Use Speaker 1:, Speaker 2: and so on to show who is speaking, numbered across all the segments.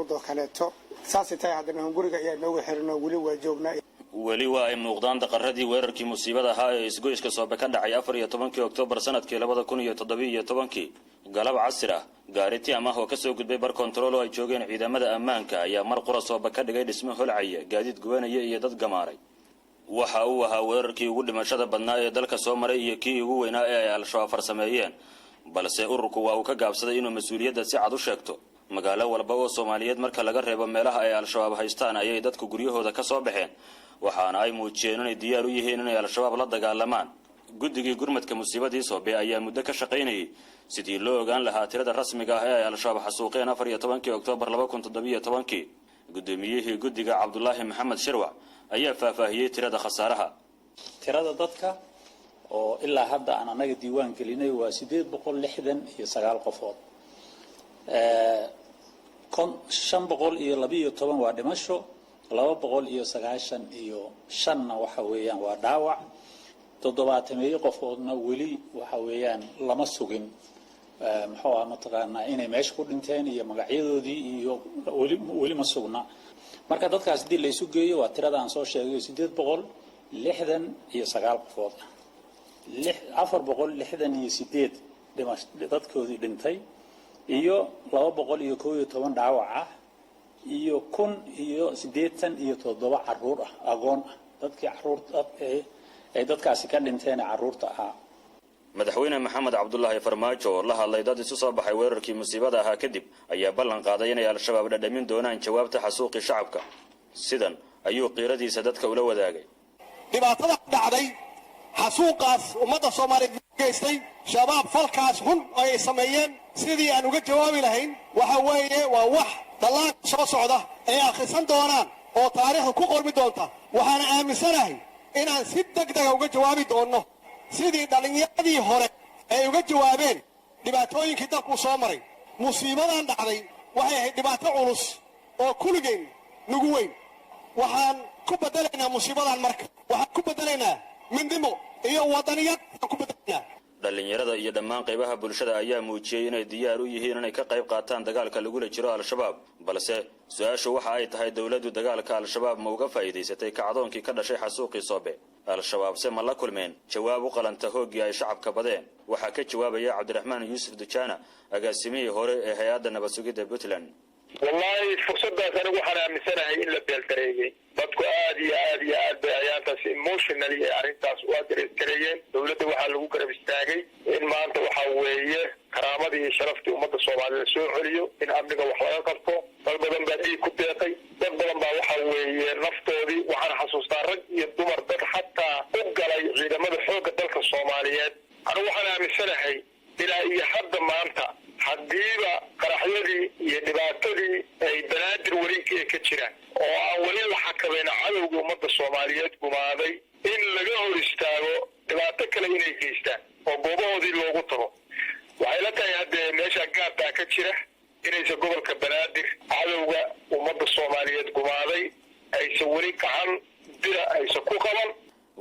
Speaker 1: luudo kaleeto saasi tahay haddana hunguriga ayaa noogu xirno weli waa joognaa
Speaker 2: weli waa ay muuqdaan daqaradii weerarkii musiibada ahaa ee isgoyska Soobe ka dhacay 14 Oktoobar sanadkii 2017 galab casir ah gaariti ama oo ka soo gudbay bar control oo ay joogeen ciidamada ammaanka ayaa mar qura Soobe ka dhigay dhismo holcaya gaadiid gubanaya iyo dad gamaaray waxa uu ahaa weerarkii ugu dhimashada badnaa ee dalka soo maray iyo kii ugu weynaa ee ay al-shabaab farsameeyeen balse ururku waa uu ka gaabsaday inuu mas'uuliyadda si cad u sheegto magaalo walba oo Soomaaliyeed marka laga reebo meelaha ay al-shabaab haystaan ayay dadku guryahooda ka soo baxeen waxaana ay muujiyeen inay diyaar u yihiin inay al-shabaab la dagaalamaan guddigii gurmadka musiibadii Soobe ayaa muddo ka shaqaynayay sidii loo ogaan lahaa tirada rasmiga ah ee ay al-shabaab xasuuqeen 14 Oktoobar 2017 gudoomiyihii guddiga Cabdullaahi Maxamed Shirwac ayaa faahfaahiyay tirada khasaaraha
Speaker 3: tirada dadka oo ilaa hadda aan anaga diiwaan gelinay waa 869 qofood 512 waa dhimasho 295 waxa weeyaan waa dhaawac 70 qofoodna weli waxa weeyaan lama sugin muxuu ahaa mataqaanaa inay meesha ku dhinteen iyo magacyadoodii iyo weli ma sugna marka dadkaas dil la isu geeyo waa tirada aan soo sheegay 869 qofood 468 dadkoodii dhintay iyo 211 dhaawac ah iyo 1087 caruur ah agoon ah dadkii caruurta ay dadkaasi ka dhinteen caruurta ah
Speaker 2: madaxweyne maxamed cabdullaahi farmaajo oo la hadlay dad isu soo baxay weerarkii musiibada ahaa kadib ayaa ballan qaaday inay al-shabaab dhadhamin doonaan jawaabta xasuuqi shacabka sidan ayuu qiiradiisa dadka ula wadaagay
Speaker 4: dhibaatada dhacday xasuuqaas ummadda Soomaaliyeed geystay shabaab falkaas xun ay sameeyeen sidii aan uga jawaabi lahayn waxa weeye waa wax dalaan soo socda ay akhrisan doonaan oo taariikhda ku qormi doonta waxaan aaminsanahay inaan si degdeg uga jawaabi doono sidii dhalinyaradii hore ay uga jawaabeen dhibaatooyinkii dalku soo maray musiibadan dhacday waxay ahayd dhibaato culus oo kuligeen nagu weyn waxaan ku bedelaynaa musiibadan marka waxaan ku bedelaynaa midnimo iyo wadaniyad ku bedelaynaa
Speaker 2: dhalinyarada iyo dhammaan qaybaha bulshada ayaa muujiyay inay diyaar u yihiin inay ka qayb qaataan dagaalka lagula jiro al-shabaab balse su'aashu waxa ay tahay dawladdu dagaalka al-shabaab ma uga faa'iideysatay kacdoonkii ka dhashay xasuuqii Soobe al-shabaab se ma la kulmeen jawaab u qalanta hoogii ay shacabka badeen waxa ka jawaabaya Cabdiraxmaan Yuusuf Dujaana agaasimihii hore ee hay'adda nabad sugidda Puntland
Speaker 5: wallahi fursadaas anigu waxaan aaminsanahay in la beeldareeyay dadku aad iyo aad bay ayaantaas emotionally ee arrintaas u adreesgareeyeen dawladda waxaa lagu garab istaagay in maanta waxa weeye karaamadii iyo sharaftii ummadda Soomaaliyeed soo celiyo in amniga wax laga qabto dad badan baa dhiig ku deeqay dad badan baa waxa weeye naftoodii waxaan xasuustaa rag iyo dumar dad xataa u galay ciidamada xoogga dalka Soomaaliyeed anigu waxaan aaminsanahay ilaa iyo hadda maanta haddiiba qaraxyadii iyo dhibaatadii ay banaadir welinkii ka jiraan oo aan weli la xakameyn cadowga ummadda Soomaaliyeed gumaaday in laga hor istaago dhibaato kale inay geystaan oo goobahoodii loogu tago waxay la tahay haddee meesha gaabtaa ka jira inaysa gobolka banaadir cadowga ummadda Soomaaliyeed gumaaday aysan weli gacan dira aysan ku qaban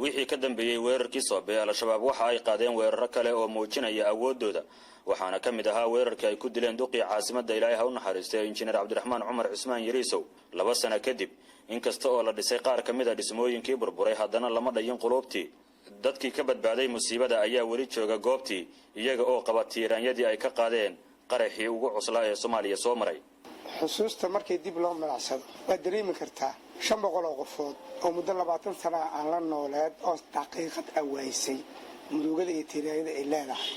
Speaker 2: wixii ka dambeeyay weerarkii Soobe al-shabaab waxa ay qaadeen weeraro kale oo muujinaya awoodooda waxaana ka mid ahaa weerarkii ay ku dileen duqii caasimadda Ilaahay ha u naxariistay injineer Cabdiraxmaan Cumar Cismaan Yariisow 2 sano kadib inkasta oo la dhisay qaar ka mid ah dhismooyinkii burburay haddana lama dhayin qulubtii dadkii ka badbaaday musiibada ayaa weli jooga goobtii iyaga oo qaba tiiraanyadii ay ka qaadeen qaraxii ugu cuslaa ee Soomaaliya soo maray
Speaker 1: xusuusta markay dib loo malacsado waa dareemi kartaa 500 qofood oo muddo 20 sano aan la nooleed oo daqiiqad awaysay mudugada iyo tiiraanyada ay leedahay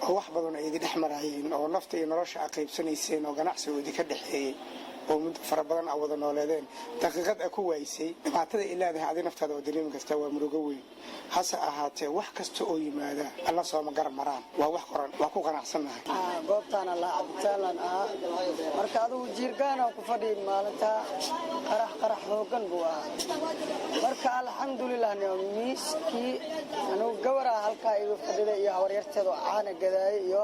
Speaker 1: oo wax badan ay idin dhexmarayeen oo nafta iyo nolosha ay qaybsanayseen oo ganacsiga idin ka dhaxeeyay oo muddo fara badan wada nooleedeen daqiiqad ku waysay dhibaatada ay leedahay adin naftaada oo dareemi kartaa waa murugo weyn hase ahaatee wax kasta oo yimaada alla soo ma gar maraan waa wax qoran waa ku qanacsanahay
Speaker 6: goobtaan la cabtaalan marka adigu jiirgaan ku fadhi maalinta qarax hoogan buu marka alxamdulillah miiski anu gawara halka igu fadhida iyo hawaryarteedo caana gadaay iyo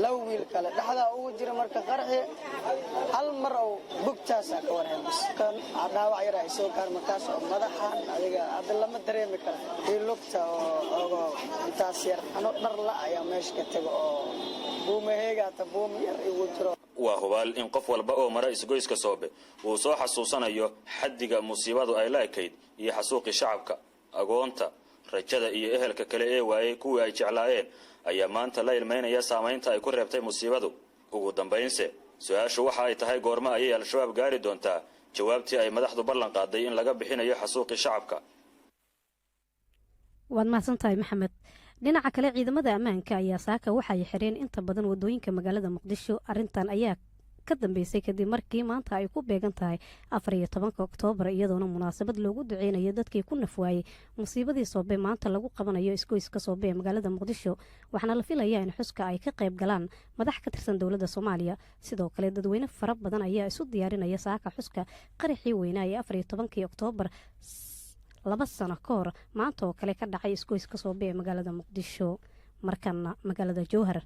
Speaker 6: law wiil kale dhaxda ugu jira marka qarxi hal mar oo bugtaas ka waran kan dhaawac yar ay soo gaar markaas oo madaxan adiga aad lama dareemi karo lugta oo intaas yar ano dhar la ayaa meesha ka tago oo buumaheega ta buum yar igu jiro
Speaker 2: waa hubaal in qof walba oo mara isgoyska soobe uu soo xasuusanayo xaddiga musiibadu ay la ekayd iyo xasuuqii shacabka agoonta rajada iyo ehelka kale ee waayey kuwii ay jeclaayeen ayaa maanta la ilmaynaya saamaynta ay ku reebtay musiibadu ugu dambaynse su-aashu waxa ay tahay goorma ayay al-shabaab gaari doontaa jawaabtii ay madaxdu ballan qaaday in laga bixinayo xasuuqii shacabka.
Speaker 7: waad mahadsantahay maxamed. dhinaca kale ciidamada ammaanka ayaa saaka waxay xireen inta badan wadooyinka magaalada muqdisho. arintan ayaa ka dambeysay kadib markii maanta ay ku beegan tahay 14 Oktoobar iyadoona munaasabad loogu duceynayo dadkii ku nafwaayey musiibadii soobe maanta lagu qabanayo isgoyska soobe ee magaalada muqdisho waxaana la filayaa in xuska ay ka qayb galaan madax ka tirsan dowladda Soomaaliya. sidoo kale dadweyne fara badan ayaa isu diyaarinaya saaka xuska qaraxii weynaa ee 14 Oktoobar 2 sano ka hor maanta oo kale ka dhacay isgoyska soobe ee magaalada muqdisho. markana magaalada Jowhar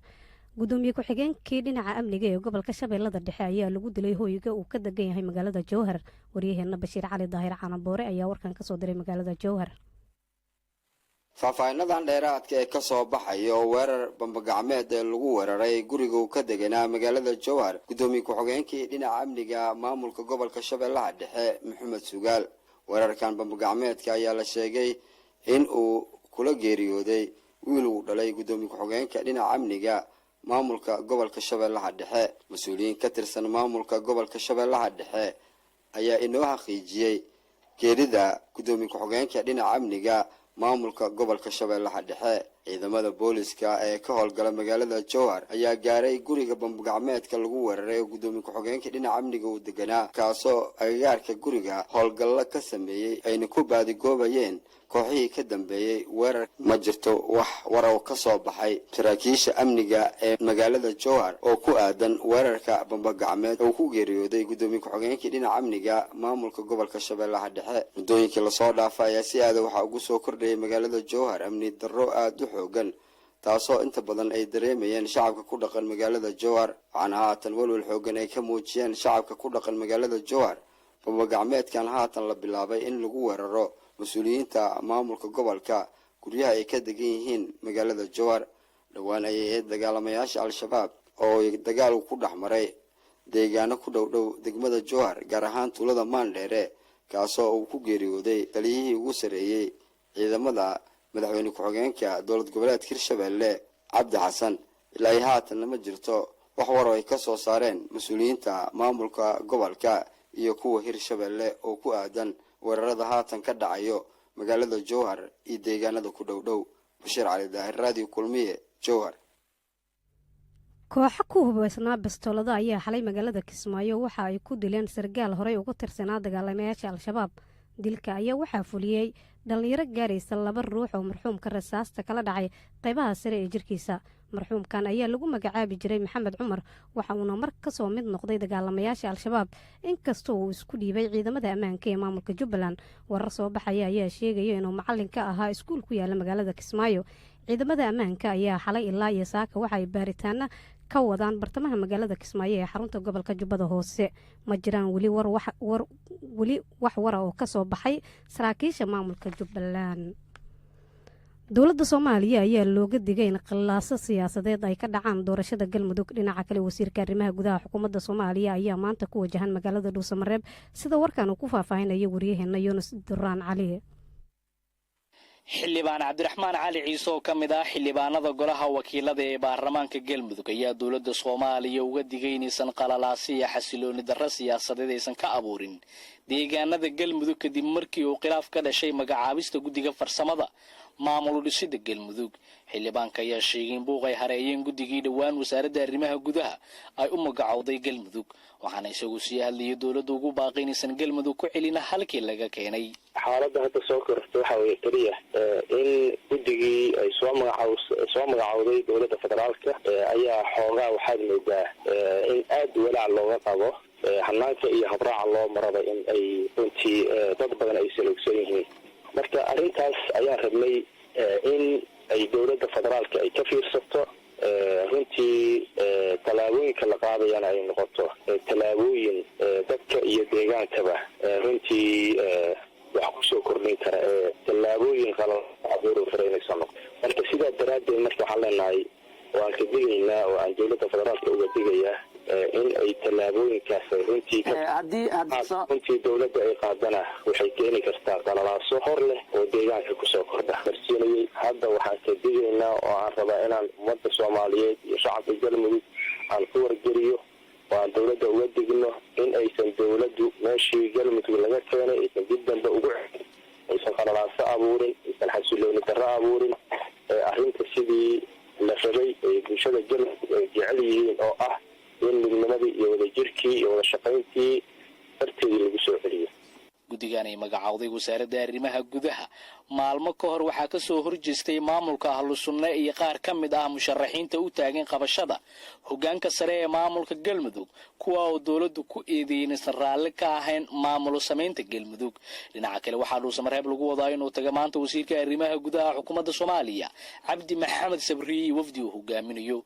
Speaker 7: gudoomiye ku-xigeenkii dhinaca amniga ee gobolka Shabeellada Dhexe ayaa lagu dilay hooyiga uu ka degan yahay magaalada Jowhar. waryaheena Bashiir Cali Daahir Canaboore ayaa warkan ka soo diray magaalada Jowhar.
Speaker 8: faahfaahinadan dheeraadka ee ka soo baxaya oo weerar bambagacmeed ee lagu weeraray guriga uu ka deganaa magaalada Jowhar gudoomiye ku-xigeenkii dhinaca amniga maamulka gobolka Shabeellaha Dhexe Maxamed Sugaal. weerarkan bambagacmeedka ayaa la sheegay in uu kula geeriyooday wiil uu dhalay gudoomiye ku-xigeenka dhinaca amniga maamulka gobolka Shabeellaha Dhexe. mas-uuliyiin ka tirsan maamulka gobolka Shabeellaha Dhexe ayaa inoo xaqiijiyay geerida gudoomiye ku-xigeenka dhinaca amniga maamulka gobolka Shabeellaha Dhexe. ciidamada booliska ee ka howlgala magaalada Jowhar ayaa gaaray guriga bambagacmeedka lagu weeraray gudoomiye ku-xigeenka dhinaca amniga uu deganaa kaasoo agagaarka guriga howlgalla ka sameeyay ayna ku baadigoobayeen kooxihii ka dambeeyay weerar. ma jirto wax warar ka soo baxay saraakiisha amniga ee magaalada Jowhar oo ku aadan weerarka bambagacmeed oo ku geeriyooday gudoomiye ku-xigeenka dhinaca amniga maamulka gobolka Shabeellaha Dhexe. muddooyinkii la soo dhaafay ayaa si aad waxa ugu soo kordhayay magaalada Jowhar amni darro aad u xoogan taasoo inta badan ay dareemayeen shacabka ku dhaqan magaalada Jowhar. waxaana haatan walwal xoogan ay ka muujiyeen shacabka ku dhaqan magaalada Jowhar bambagacmeedkan haatan la bilaabay in lagu weeraro mas-uuliyiinta maamulka gobolka guryaha ay ka degan yihiin magaalada Jowhar. dhowaan ayay dagaalamayaasha al-shabaab oo dagaal ku dhex maray deegaano ku dhow degmada Jowhar gaar ahaan tuulada Maandheere kaasoo uu ku geeriyooday taliyihii ugu sareeyay ciidamada madaxweyne ku-xigeenka dowlad goboleedka Hirshabeelle Cabdi Xasan. ilaa haatan lama jirto wax war ay ka soo saareen mas-uuliyiinta maamulka gobolka iyo kuwa Hirshabeelle oo ku aadan weerarada haatan ka dhacayo magaalada Jowhar iyo deegaanada ku dhow. Bashiir Cali Daahir Radio Kulmiye Jowhar.
Speaker 7: kooxo ku hubaysnaa bastoolada ayaa xalay magaalada Kismaayo waxa ay ku dileen sargaal horey ugu tirsanaa dagaalamayaasha al-shabaab. dilka ayaa waxaa fuliyey dhalinyaro gaaraysa 2 ruux oo marxuumka rasaasta kala dhacay qaybaha sare ee jirkiisa. marxuumkan ayaa lagu magacaabi jiray Maxamed Cumar waxa uuna mar ka soo mid noqday dagaalamayaasha al-shabaab inkastoo uu isku dhiibay ciidamada ammaanka ee maamulka Jubbaland. warar soo baxaya ayaa sheegaya inuu macallin ka ahaa iskuul ku yaala magaalada Kismaayo. ciidamada ammaanka ayaa xalay ilaa iyo saaka waxa ay baaritaana ka wadaan bartamaha magaalada Kismaayo ee xarunta gobolka Jubbada Hoose. ma jiraan weli wax wara oo ka soo baxay saraakiisha maamulka Jubbaland. dowladda Soomaaliya ayaa looga digay in qallaaso siyaasadeed ay ka dhacaan doorashada Galmudug. dhinaca kale wasiirka arrimaha gudaha xukuumadda Soomaaliya ayaa maanta ku wajahan magaalada Dhuusamareeb sida warkan uu ku faahfaahinayo waryaheena Yunus Duraan Cali.
Speaker 9: xildhibaan cabdiraxmaan cali ciise oo ka mid ah xildhibaanada golaha wakiilada ee baarlamaanka Galmudug ayaa dowladda Soomaaliya uga digay inaysan qalalaasi iyo xasilooni darro siyaasadeed aysan ka abuurin deegaanada Galmudug kadib markii uu khilaaf ka dhashay magacaabista guddiga farsamada maamul dhisida Galmudug. xildhibaanka ayaa sheegay in buuq ay hareeyeen guddigii dhawaan wasaaradda arrimaha gudaha ay u magacowday Galmudug waxaana isagu sii hadlayay dowladda ugu baaqay inaysan Galmudug ku celin halkii laga keenay.
Speaker 5: xaaladda hadda soo korortay waxa weeye kaliya in guddigii ay soo magacowday dowladda federaalka ayaa xoogaa waxaad moodaa in aad walaac looga qabo hanaanka iyo habraaca loo maraba in ay runtii dad badan ay saloogsan yihiin. marka arrintaas ayaan rabnay in ay dowladda federaalka ay ka fiirsato runtii tallaabooyinka la qaadayana ay noqoto tallaabooyin dadka iyo deegaankaba runtii wax kusoo kordhin kara tallaabooyin qalal abuuri kara inaysan noqon. marka sidaa daraaddeed marka waxaan leenahay waan ka digaynaa oo aan dowladda federaalka uga digayaa in ay tallaabooyinkaas runtii dowladda ay qaadana waxay keeni kartaa qalalaaso hor leh oo deegaanka kusoo kordha qarsiinayay. hadda waxaan ka digaynaa oo aan rabaa inaan ummadda soomaaliyeed iyo shacabka galmudug aan ku wargeliyo oo aan dowladda uga digno in aysan dowladdu meeshii galmudug laga keenay aysan dib dambe ugu celin, aysan qalalaaso abuurin, aysan xasilooni darro abuurin. arrinta sidii la rabay ay bulshada galmudug ay jecel yihiin oo ah in midnimadii iyo wadajirkii iyo wada shaqayntii darteedii lagu soo celiyo.
Speaker 9: guddigan ay magacowday wasaaradda arrimaha gudaha maalmo ka hor waxaa ka soo horjeestay maamulka ahlu sunne iyo qaar ka mid ah musharaxiinta u taagan qabashada hoggaanka sare ee maamulka galmudug, kuwa oo dowladdu ku eedeeyay inaysan raalli ka ahayn maamulo samaynta galmudug. dhinaca kale waxaa dhuusamareeb lagu wadaa inuu taga maanta wasiirka arrimaha gudaha xukuumadda soomaaliya cabdi maxamed sabriye wafdi uu hogaaminayo.